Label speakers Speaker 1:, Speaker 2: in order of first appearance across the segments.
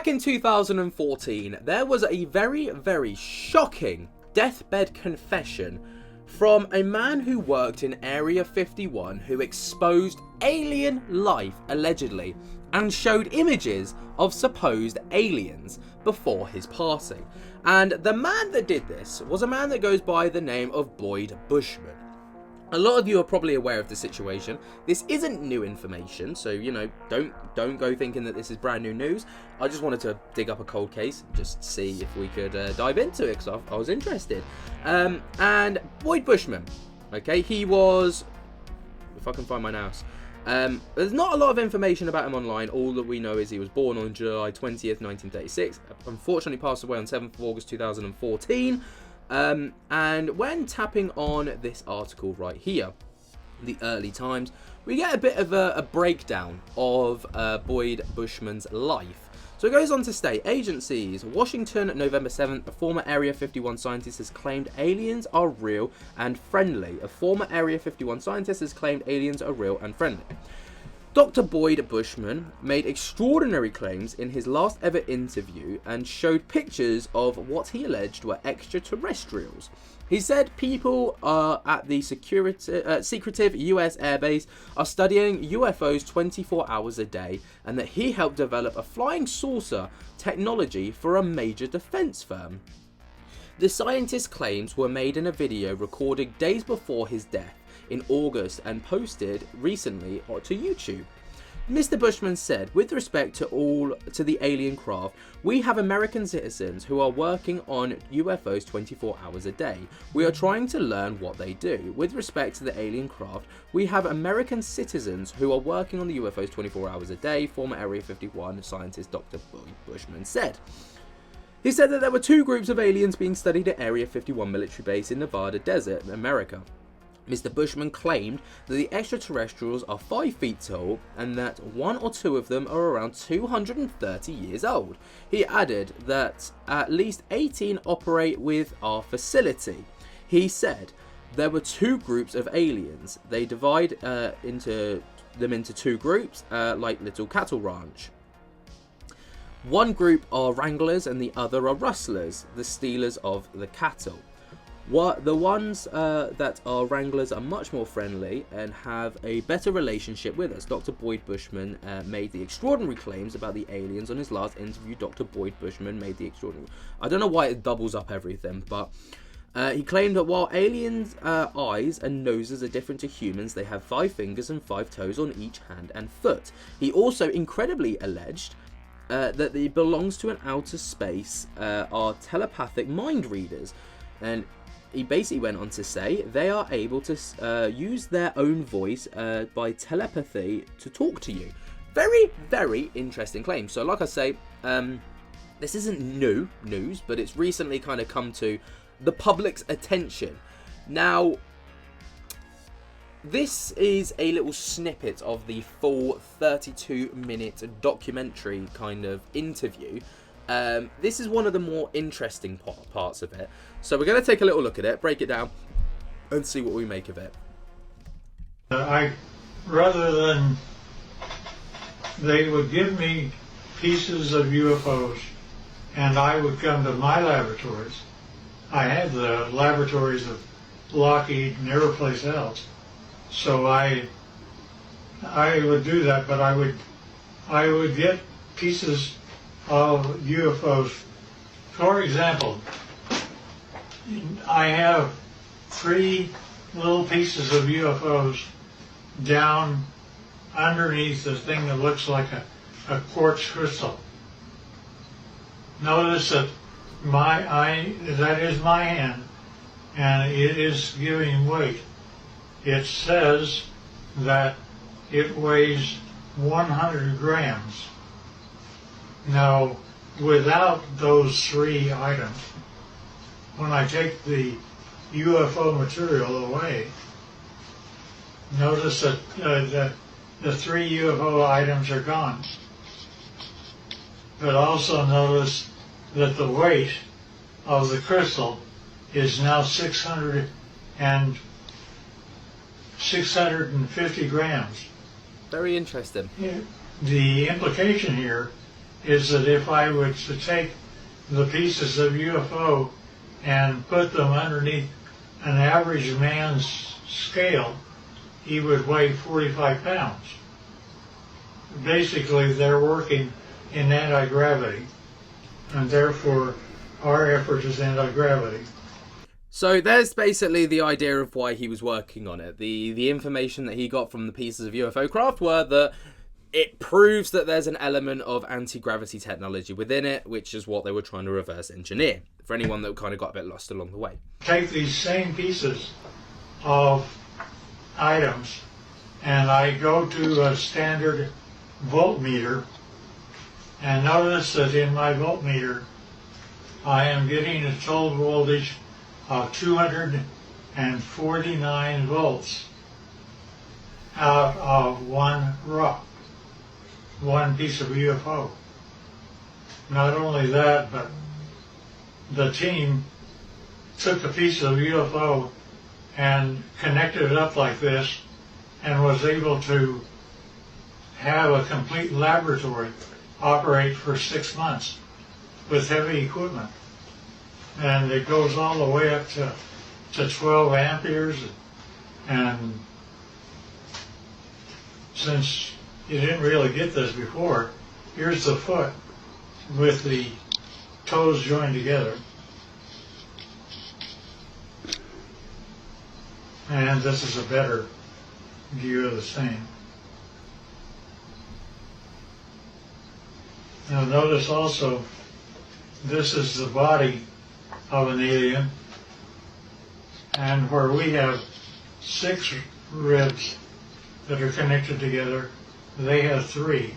Speaker 1: Back in 2014, there was a very shocking deathbed confession from a man who worked in Area 51 who exposed alien life, allegedly, and showed images of supposed aliens before his passing. And the man that did this was a man that goes by the name of Bushman. A lot of you are probably aware of the situation. This isn't new information, so, you know, don't go thinking that this is brand new news. I just wanted to dig up a cold case, just see if we could dive into it, because I was interested. And Bushman, okay, he was, if I can find my notes, there's not a lot of information about him online. All that we know is he was born on July 20th, 1936, unfortunately passed away on 7th of August 2014. And when tapping on this article right here, the early times, we get a bit of a breakdown of Bushman's life. So it goes on to state, agencies, Washington, November 7th, a former Area 51 scientist has claimed aliens are real and friendly. A former Area 51 scientist has claimed aliens are real and friendly. Dr. Bushman made extraordinary claims in his last ever interview and showed pictures of what he alleged were extraterrestrials. He said people at the secretive US airbase are studying UFOs 24 hours a day, and that he helped develop a flying saucer technology for a major defense firm. The scientist's claims were made in a video recorded days before his death in August and posted recently to YouTube. Mr. Bushman said, with respect to the alien craft, we have American citizens who are working on UFOs 24 hours a day. We are trying to learn what they do. With respect to the alien craft, we have American citizens who are working on the UFOs 24 hours a day, former Area 51 scientist Dr. Bushman said. He said that there were two groups of aliens being studied at Area 51 military base in Nevada desert, America. Mr. Bushman claimed that the extraterrestrials are 5 feet tall and that one or two of them are around 230 years old. He added that at least 18 operate with our facility. He said there were two groups of aliens. They divide into two groups, like little cattle ranch. One group are wranglers and the other are rustlers, the stealers of the cattle. The ones that are wranglers are much more friendly and have a better relationship with us. Dr. Bushman made the extraordinary claims about the aliens on his last interview. Dr. Bushman made the extraordinary... I don't know why it doubles up everything, but he claimed that while aliens' eyes and noses are different to humans, they have 5 fingers and 5 toes on each hand and foot. He also incredibly alleged that it belongs to an outer space, are telepathic mind readers, and he basically went on to say they are able to use their own voice by telepathy to talk to you. Very interesting claim. So like I say, this isn't new news, but it's recently kind of come to the public's attention. Now, this is a little snippet of the full 32-minute documentary kind of interview. This is one of the more interesting parts of it. So we're going to take a little look at it, break it down, and see what we make of it.
Speaker 2: Rather than they would give me pieces of UFOs and I would come to my laboratories. I had the laboratories of Lockheed and every place else. So I would do that, but I would get pieces of UFOs. For example, I have 3 little pieces of UFOs down underneath the thing that looks like a quartz crystal. Notice that that is my hand, and it is giving weight. It says that it weighs 100 grams. Now, without those 3 items, when I take the UFO material away, notice that the 3 UFO items are gone. But also notice that the weight of the crystal is now 650 grams.
Speaker 1: Very interesting.
Speaker 2: The implication here is that if I were to take the pieces of UFO and put them underneath an average man's scale, he would weigh 45 pounds. Basically, they're working in anti-gravity, and therefore our effort is anti-gravity.
Speaker 1: So there's basically the idea of why he was working on it. The information that he got from the pieces of UFO craft were that it proves that there's an element of anti-gravity technology within it, which is what they were trying to reverse engineer, for anyone that kind of got a bit lost along the way.
Speaker 2: Take these same pieces of items and I go to a standard voltmeter, and notice that in my voltmeter I am getting a total voltage of 249 volts out of one rock, one piece of UFO. Not only that, but the team took a piece of UFO and connected it up like this and was able to have a complete laboratory operate for 6 months with heavy equipment. And it goes all the way up to 12 amperes. And since you didn't really get this before, here's the foot with the toes joined together. And this is a better view of the same. Now notice also, this is the body of an alien, and where we have 6 ribs that are connected together, they have 3.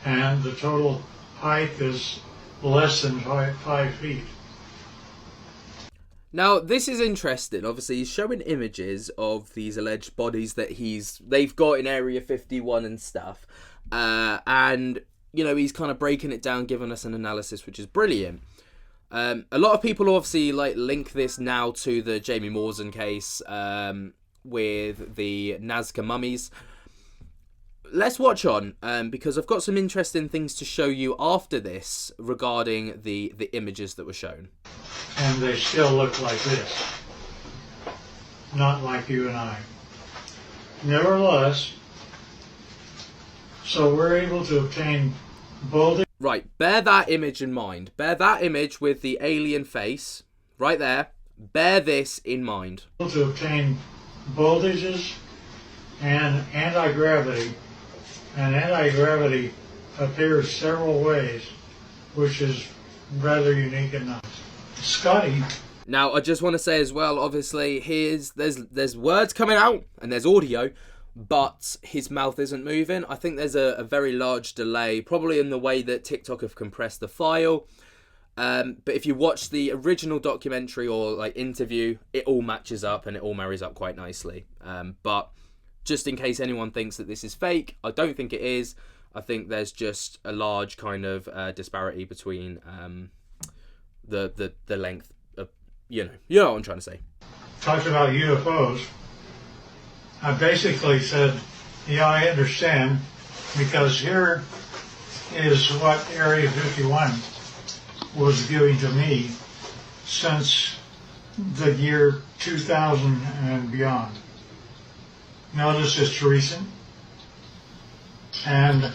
Speaker 2: And the total height is less than 5 feet.
Speaker 1: Now, this is interesting. Obviously, he's showing images of these alleged bodies that they've got in Area 51 and stuff. And, you know, he's kind of breaking it down, giving us an analysis, which is brilliant. A lot of people obviously link this now to the Jamie Morrison case with the Nazca mummies. Let's watch on, because I've got some interesting things to show you after this regarding the images that were shown.
Speaker 2: And they still look like this, not like you and I. Nevertheless, so we're able to obtain both.
Speaker 1: Right, bear that image in mind. Bear that image with the alien face, right there. Bear this in mind.
Speaker 2: To obtain voltages and anti-gravity. And anti-gravity appears several ways, which is rather unique and nice. Scotty.
Speaker 1: Now, I just want to say as well, obviously, there's words coming out and there's audio, but his mouth isn't moving. I think there's a very large delay, probably in the way that TikTok have compressed the file. But if you watch the original documentary or interview, it all matches up and it all marries up quite nicely. But just in case anyone thinks that this is fake, I don't think it is. I think there's just a large kind of disparity between the length of, you know what I'm trying to say.
Speaker 2: Talked about UFOs. I basically said, yeah, I understand, because here is what Area 51 was giving to me since the year 2000 and beyond. Notice it's recent, and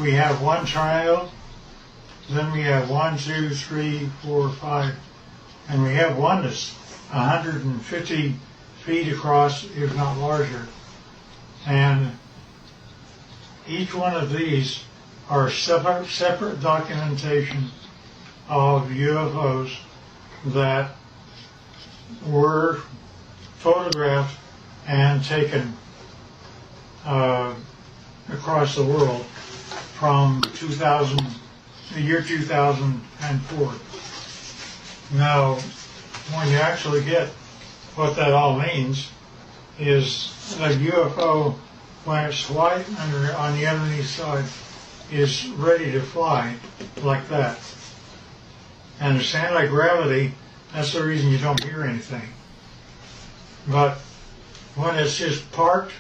Speaker 2: we have one triangle, then we have 1, 2, 3, 4, 5, and we have one that's 150 feet across, if not larger. And each one of these are separate documentation of UFOs that were photographed and taken across the world from the year 2004. Now, when you actually get what that all means, is a UFO, when it's white on the underneath side, is ready to fly like that. And it's anti-gravity, that's the reason you don't hear anything. But when it's just parked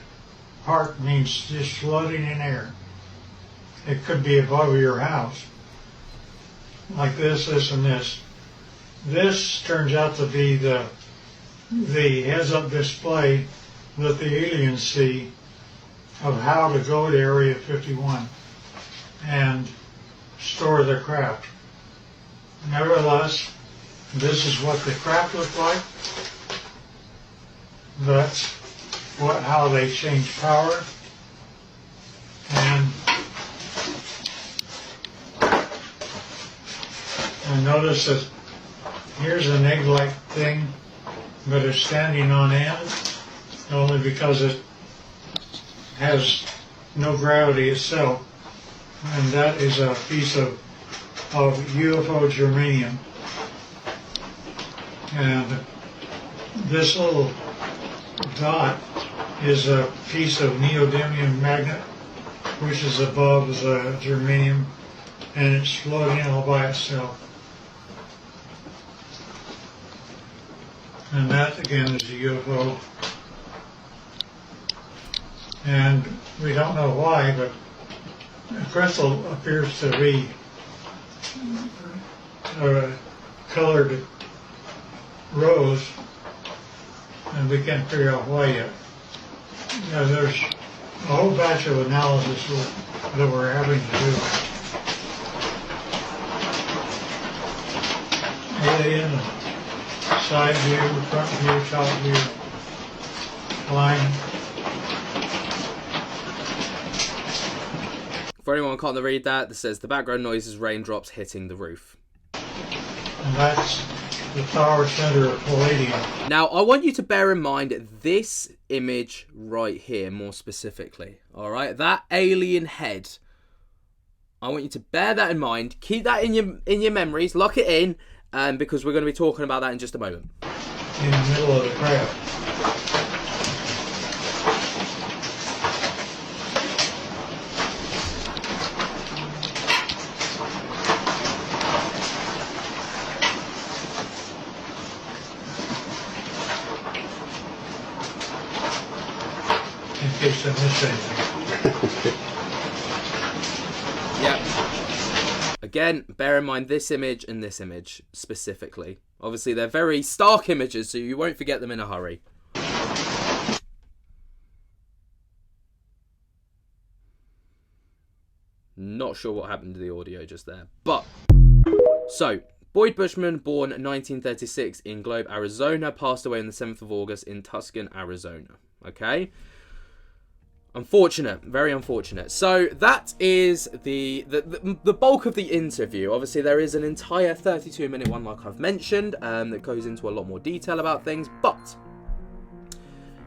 Speaker 2: means just floating in air. it could be above your house. Like this, this, and this. This turns out to be the heads-up display that the aliens see of how to go to Area 51 and store their craft. Nevertheless, this is what the craft looked like. That's how they change power. And notice that here's an egg-like thing, but it's standing on end, only because it has no gravity itself. And that is a piece of UFO germanium. And this little dot is a piece of neodymium magnet, which is above the germanium, and it's floating all by itself. And that, again, is a UFO. And we don't know why, but the crystal appears to be colored rose, and we can't figure out why yet. There's a whole batch of analysis that we're having to do. Alien, side view, front view, top view, line.
Speaker 1: For anyone who can't read that, it says the background noise is raindrops hitting the roof.
Speaker 2: And that's the power center of palladium.
Speaker 1: Now, I want you to bear in mind this image right here, more specifically. All right, that alien head. I want you to bear that in mind. Keep that in your memories. Lock it in, because we're going to be talking about that in just a moment.
Speaker 2: In the middle of the craft. In case I missed anything.
Speaker 1: Yep. Again, bear in mind this image and this image specifically. Obviously, they're very stark images, so you won't forget them in a hurry. Not sure what happened to the audio just there. But, so, Boyd Bushman, born 1936 in Globe, Arizona, passed away on the 7th of August in Tucson, Arizona. Okay? Unfortunate, very unfortunate. So that is the bulk of the interview. Obviously, there is an entire 32-minute one, like I've mentioned, that goes into a lot more detail about things. But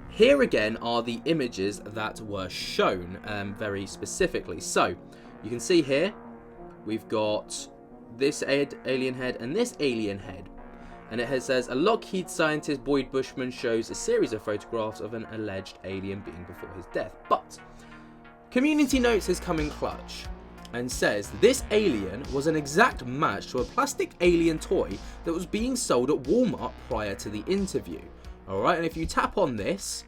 Speaker 1: here again are the images that were shown very specifically. So you can see here we've got this alien head and this alien head. And it says, a Lockheed scientist, Boyd Bushman, shows a series of photographs of an alleged alien being before his death. But Community Notes has come in clutch and says this alien was an exact match to a plastic alien toy that was being sold at Walmart prior to the interview. Alright, and if you tap on this,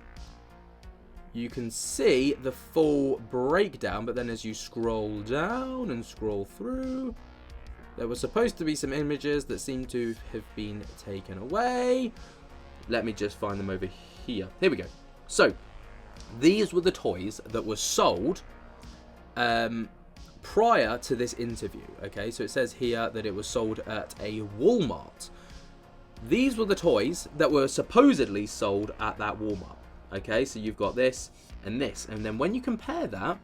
Speaker 1: you can see the full breakdown, but then as you scroll down and scroll through, there were supposed to be some images that seem to have been taken away. Let me just find them over here. Here we go. So, these were the toys that were sold prior to this interview. Okay, so it says here that it was sold at a Walmart. These were the toys that were supposedly sold at that Walmart. Okay, so you've got this and this. And then when you compare that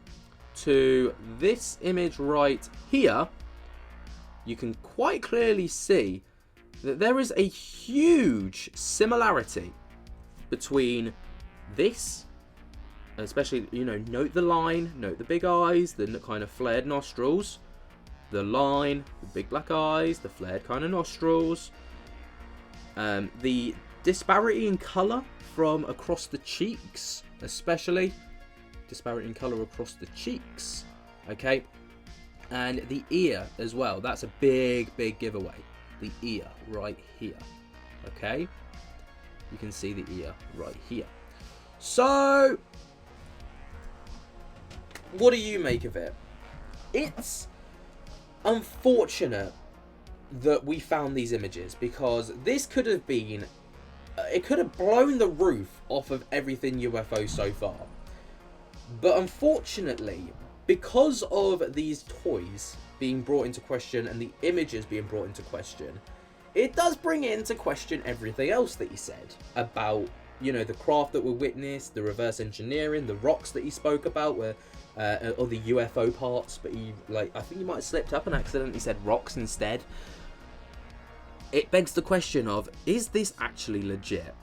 Speaker 1: to this image right here, you can quite clearly see that there is a huge similarity between this, especially, you know, note the line, note the big eyes, the kind of flared nostrils, the line, the big black eyes, the flared kind of nostrils, the disparity in colour from across the cheeks, especially disparity in colour across the cheeks, okay? And the ear as well. That's a big giveaway. The ear right here. Okay? You can see the ear right here. So, what do you make of it? it's unfortunate that we found these images, because this could have been, it could have blown the roof off of everything UFO so far. But unfortunately, because of these toys being brought into question and the images being brought into question, it does bring into question everything else that he said about, you know, the craft that were witnessed, the reverse engineering, the rocks that he spoke about, where or the UFO parts, but he, like, I think he might have slipped up and accidentally said rocks instead. It begs the question of, is this actually legit?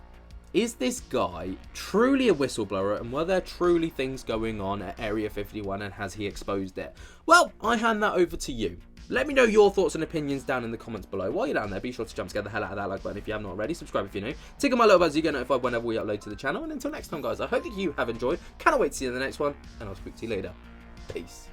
Speaker 1: Is this guy truly a whistleblower, and were there truly things going on at Area 51, and has he exposed it? Well, I hand that over to you. Let me know your thoughts and opinions down in the comments below. While you're down there, be sure to jump scare the hell out of that like button if you haven't already. Subscribe if you're new. Tick on my little bell so you get notified whenever we upload to the channel. And until next time, guys, I hope that you have enjoyed. Cannot wait to see you in the next one, and I'll speak to you later. Peace.